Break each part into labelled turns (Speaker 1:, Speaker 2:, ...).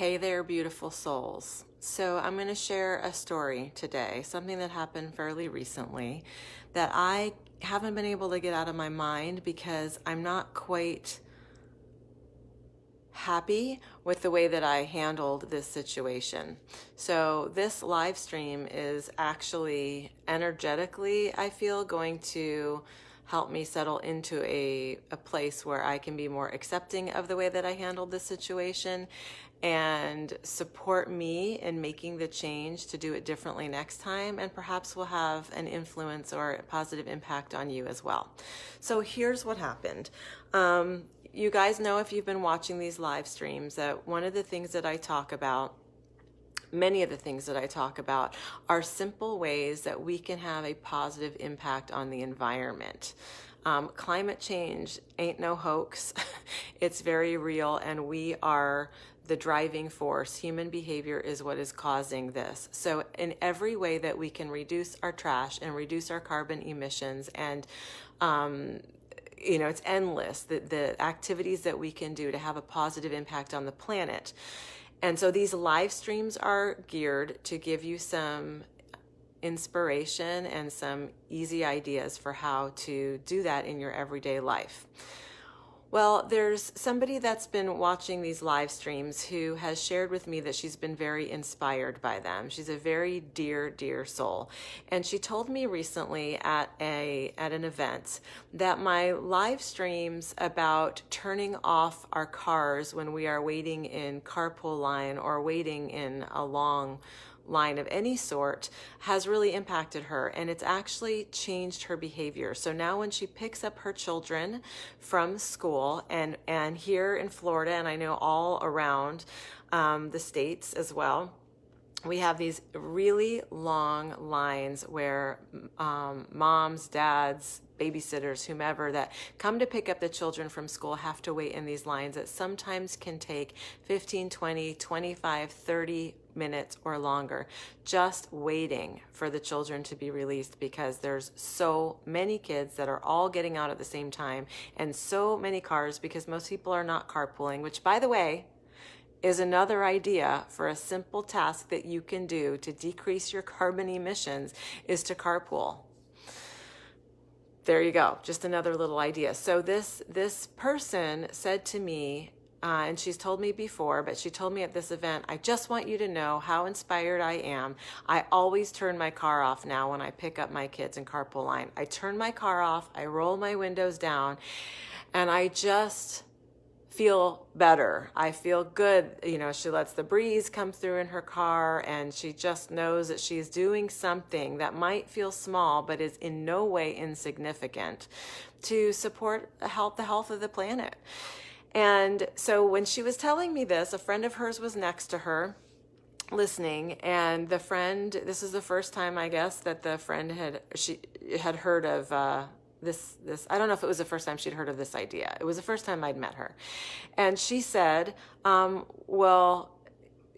Speaker 1: Hey there, beautiful souls. So I'm going to share a story today, something that happened fairly recently that I haven't been able to get out of my mind because I'm not quite happy with the way that I handled this situation. So this live stream is actually energetically, I feel, going to help me settle into a place where I can be more accepting of the way that I handled this situation and support me in making the change to do it differently next time, and perhaps will have an influence or a positive impact on you as well. So here's what happened. You guys know, if you've been watching these live streams, that one of the things that I talk about, many of the things that I talk about, are simple ways that we can have a positive impact on the environment. Climate change ain't no hoax. It's very real, and we are the driving force. Human behavior is what is causing this. So in every way that we can reduce our trash and reduce our carbon emissions, and it's endless, the activities that we can do to have a positive impact on the planet. And so these live streams are geared to give you some inspiration and some easy ideas for how to do that in your everyday life. Well, there's somebody that's been watching these live streams who has shared with me that she's been very inspired by them. She's a very dear, dear soul. And she told me recently at an event that my live streams about turning off our cars when we are waiting in carpool line or waiting in a long line of any sort has really impacted her, and it's actually changed her behavior. So now when she picks up her children from school, and here in Florida, and I know all around the states as well, we have these really long lines where moms, dads, babysitters, whomever that come to pick up the children from school have to wait in these lines that sometimes can take 15, 20, 25, 30 minutes or longer, just waiting for the children to be released, because there's so many kids that are all getting out at the same time, and so many cars, because most people are not carpooling, which, by the way, is another idea for a simple task that you can do to decrease your carbon emissions, is to carpool. There you go, just another little idea. So this person said to me, and she's told me before, but she told me at this event, I just want you to know how inspired I am. I always turn my car off now when I pick up my kids in carpool line. I turn my car off, I roll my windows down, and I just feel better. I feel good. She lets the breeze come through in her car, and she just knows that she's doing something that might feel small, but is in no way insignificant to support the health of the planet. And so when she was telling me this, a friend of hers was next to her listening, and the friend, this is the first time, I guess, that the friend had heard of this, I don't know if it was the first time she'd heard of this idea. It was the first time I'd met her. And she said, well,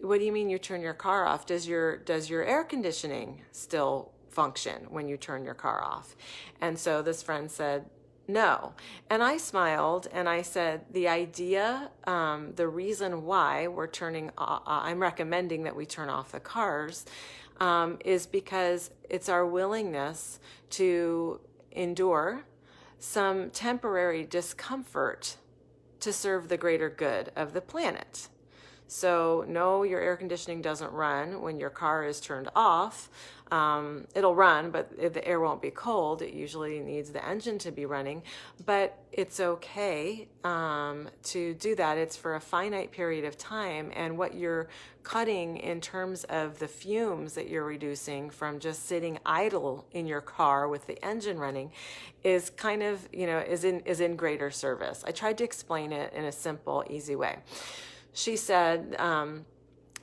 Speaker 1: what do you mean you turn your car off? Does your air conditioning still function when you turn your car off? And so this friend said, no. And I smiled and I said, the idea, the reason why I'm recommending that we turn off the cars, is because it's our willingness to endure some temporary discomfort to serve the greater good of the planet. So no, your air conditioning doesn't run when your car is turned off. It'll run, but the air won't be cold. It usually needs the engine to be running, but it's okay to do that. It's for a finite period of time, and what you're cutting in terms of the fumes that you're reducing from just sitting idle in your car with the engine running is kind of, is in greater service. I tried to explain it in a simple, easy way. She said,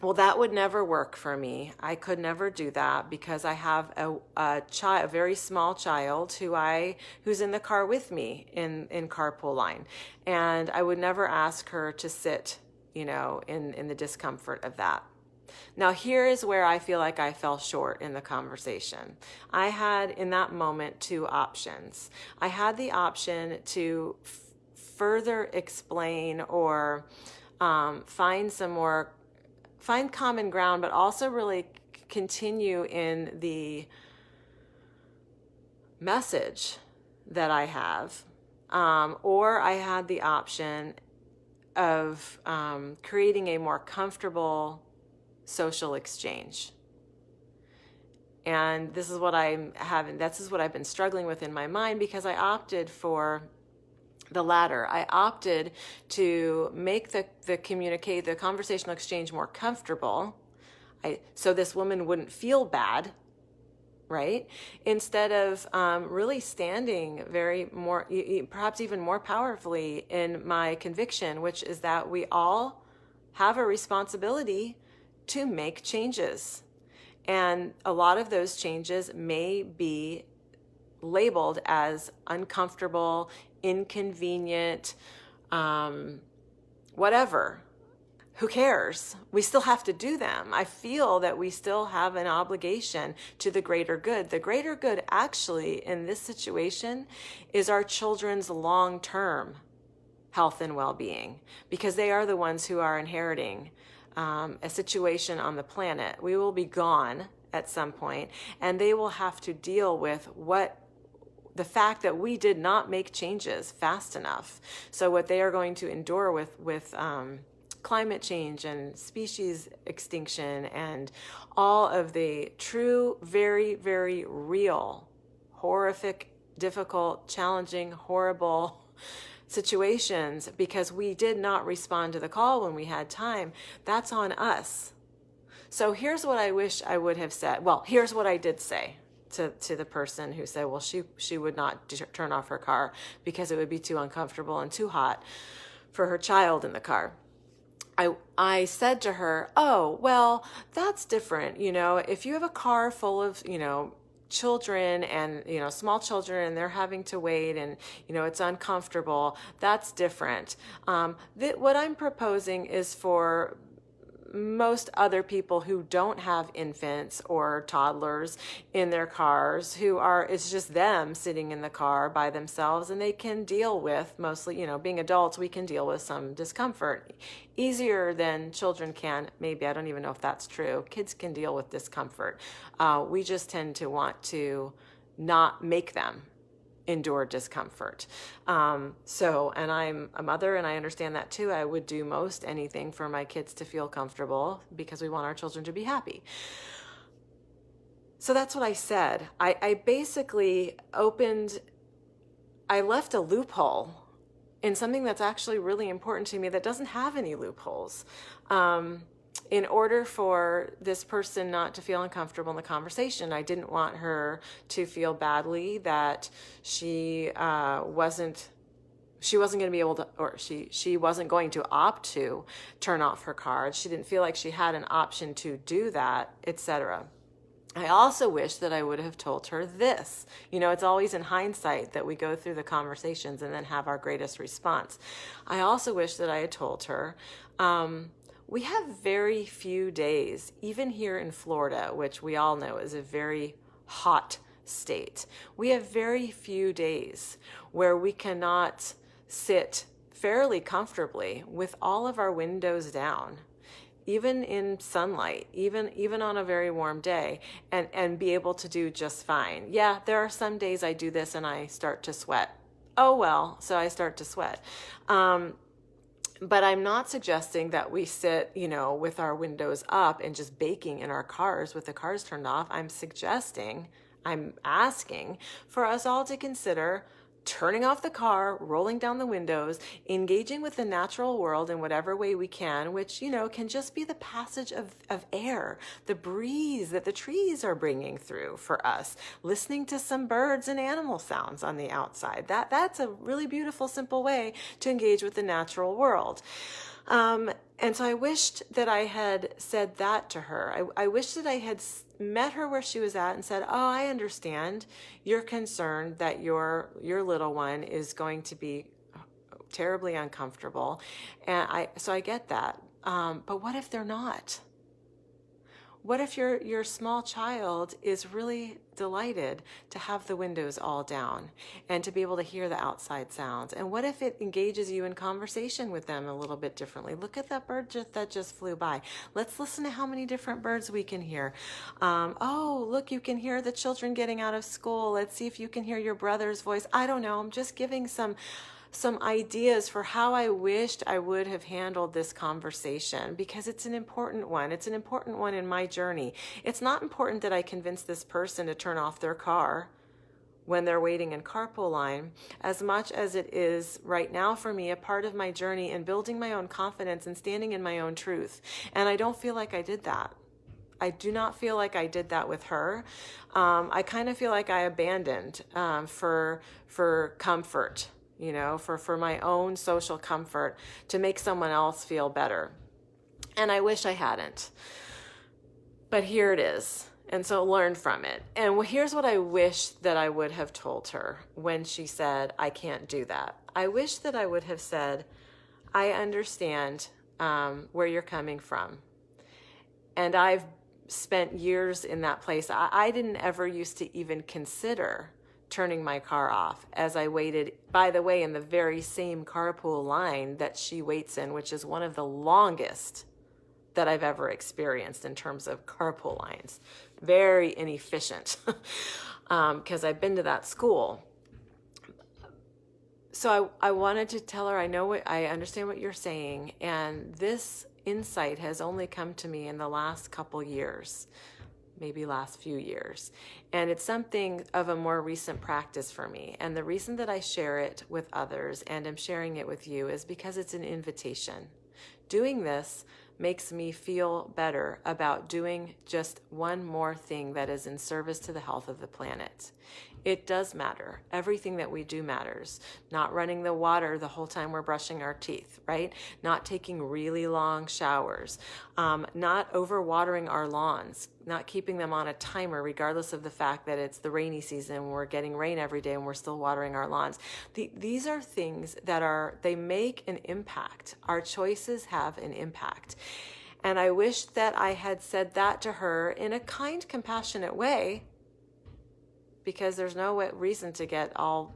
Speaker 1: well, that would never work for me. I could never do that because I have a very small child who's in the car with me in carpool line, and I would never ask her to sit, in the discomfort of that. Now, here is where I feel like I fell short in the conversation. I had, in that moment, two options. I had the option to further explain or find some more find common ground, but also really continue in the message that I have. Or I had the option of creating a more comfortable social exchange. And this is what I've been struggling with in my mind, because I opted for the latter. I opted to make the conversational exchange more comfortable, so this woman wouldn't feel bad, right? Instead of really standing perhaps even more powerfully in my conviction, which is that we all have a responsibility to make changes. And a lot of those changes may be labeled as uncomfortable, inconvenient, whatever. Who cares? We still have to do them. I feel that we still have an obligation to the greater good. The greater good, actually, in this situation, is our children's long-term health and well-being, because they are the ones who are inheriting a situation on the planet. We will be gone at some point, and they will have to deal with the fact that we did not make changes fast enough. So what they are going to endure with climate change and species extinction and all of the true, very, very real, horrific, difficult, challenging, horrible situations, because we did not respond to the call when we had time, that's on us. So here's what I wish I would have said. Well, here's what I did say to the person who said, well, she would not turn off her car because it would be too uncomfortable and too hot for her child in the car. I said to her, oh, well, that's different. If you have a car full of, children and, small children, and they're having to wait and, it's uncomfortable, that's different. What I'm proposing is for most other people who don't have infants or toddlers in their cars, it's just them sitting in the car by themselves, and they can deal with mostly, being adults, we can deal with some discomfort easier than children can. Maybe, I don't even know if that's true. Kids can deal with discomfort. We just tend to want to not make them endure discomfort. And I'm a mother, and I understand that too. I would do most anything for my kids to feel comfortable, because we want our children to be happy. So that's what I said. I basically I left a loophole in something that's actually really important to me that doesn't have any loopholes. In order for this person not to feel uncomfortable in the conversation, I didn't want her to feel badly that she wasn't going to be able to, or she wasn't going to opt to turn off her car. She didn't feel like she had an option to do that, etc. I also wish that I would have told her this. It's always in hindsight that we go through the conversations and then have our greatest response. I also wish that I had told her, we have very few days, even here in Florida, which we all know is a very hot state. We have very few days where we cannot sit fairly comfortably with all of our windows down, even in sunlight, even on a very warm day, and be able to do just fine. Yeah, there are some days I do this and I start to sweat. Oh well, so I start to sweat. But I'm not suggesting that we sit, with our windows up and just baking in our cars with the cars turned off. I'm asking for us all to consider turning off the car, rolling down the windows, engaging with the natural world in whatever way we can, which, can just be the passage of air, the breeze that the trees are bringing through for us, listening to some birds and animal sounds on the outside. That's a really beautiful, simple way to engage with the natural world. And so I wished that I had said that to her. I wish that I had met her where she was at and said, oh, I understand. You're concerned that your little one is going to be terribly uncomfortable. And so I get that. But what if they're not? What if your small child is really delighted to have the windows all down and to be able to hear the outside sounds? And what if it engages you in conversation with them a little bit differently? Look at that bird that just flew by. Let's listen to how many different birds we can hear. Oh, look, you can hear the children getting out of school. Let's see if you can hear your brother's voice. I don't know. I'm just giving some ideas for how I wished I would have handled this conversation, because it's an important one. It's an important one in my journey. It's not important that I convince this person to turn off their car when they're waiting in carpool line, as much as it is right now for me a part of my journey in building my own confidence and standing in my own truth. And I don't feel like I did that. I do not feel like I did that with her. I kind of feel like I abandoned for comfort, for my own social comfort, to make someone else feel better. And I wish I hadn't. But here it is. And so learn from it. And here's what I wish that I would have told her when she said, I can't do that. I wish that I would have said, I understand where you're coming from. And I've spent years in that place. I didn't ever used to even consider turning my car off as I waited, by the way, in the very same carpool line that she waits in, which is one of the longest that I've ever experienced in terms of carpool lines. Very inefficient, because I've been to that school. So I wanted to tell her, I understand what you're saying, and this insight has only come to me in the last couple years, maybe last few years. And it's something of a more recent practice for me. And the reason that I share it with others and am sharing it with you is because it's an invitation. Doing this makes me feel better about doing just one more thing that is in service to the health of the planet. It does matter. Everything that we do matters. Not running the water the whole time we're brushing our teeth, right? Not taking really long showers. Not overwatering our lawns. Not keeping them on a timer regardless of the fact that it's the rainy season, we're getting rain every day and we're still watering our lawns. These are things that they make an impact. Our choices have an impact. And I wish that I had said that to her in a kind, compassionate way, because there's no reason to get all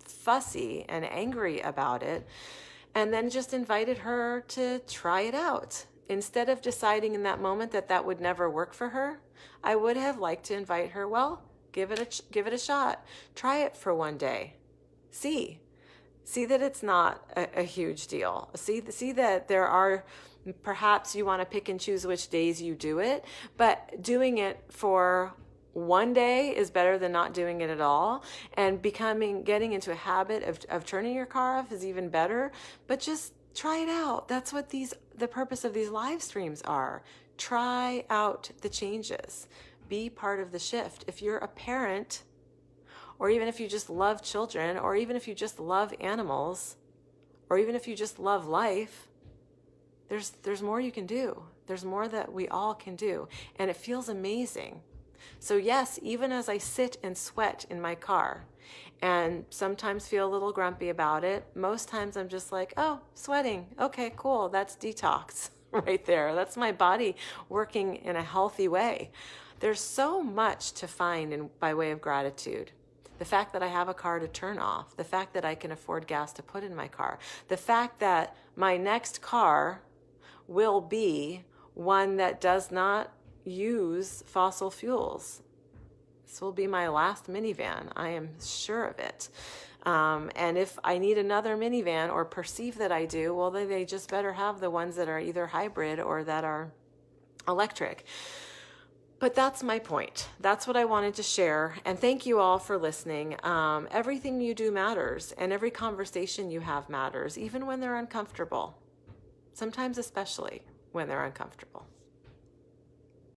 Speaker 1: fussy and angry about it, and then just invited her to try it out. Instead of deciding in that moment that would never work for her, I would have liked to invite her, well, give it a shot. Try it for one day. See that it's not a huge deal. See that there are, perhaps you want to pick and choose which days you do it, but doing it for one day is better than not doing it at all. And getting into a habit of turning your car off is even better. But just try it out. That's what the purpose of these live streams are. Try out the changes. Be part of the shift. If you're a parent, or even if you just love children, or even if you just love animals, or even if you just love life, there's more you can do. There's more that we all can do. And it feels amazing. So yes, even as I sit and sweat in my car and sometimes feel a little grumpy about it, most times I'm just like, oh, sweating. Okay, cool. That's detox right there. That's my body working in a healthy way. There's so much to find by way of gratitude. The fact that I have a car to turn off, the fact that I can afford gas to put in my car, the fact that my next car will be one that does not use fossil fuels. This will be my last minivan. I am sure of it. And if I need another minivan or perceive that I do, well, they just better have the ones that are either hybrid or that are electric. But that's my point. That's what I wanted to share. And thank you all for listening. Everything you do matters, and every conversation you have matters, even when they're uncomfortable. Sometimes especially when they're uncomfortable.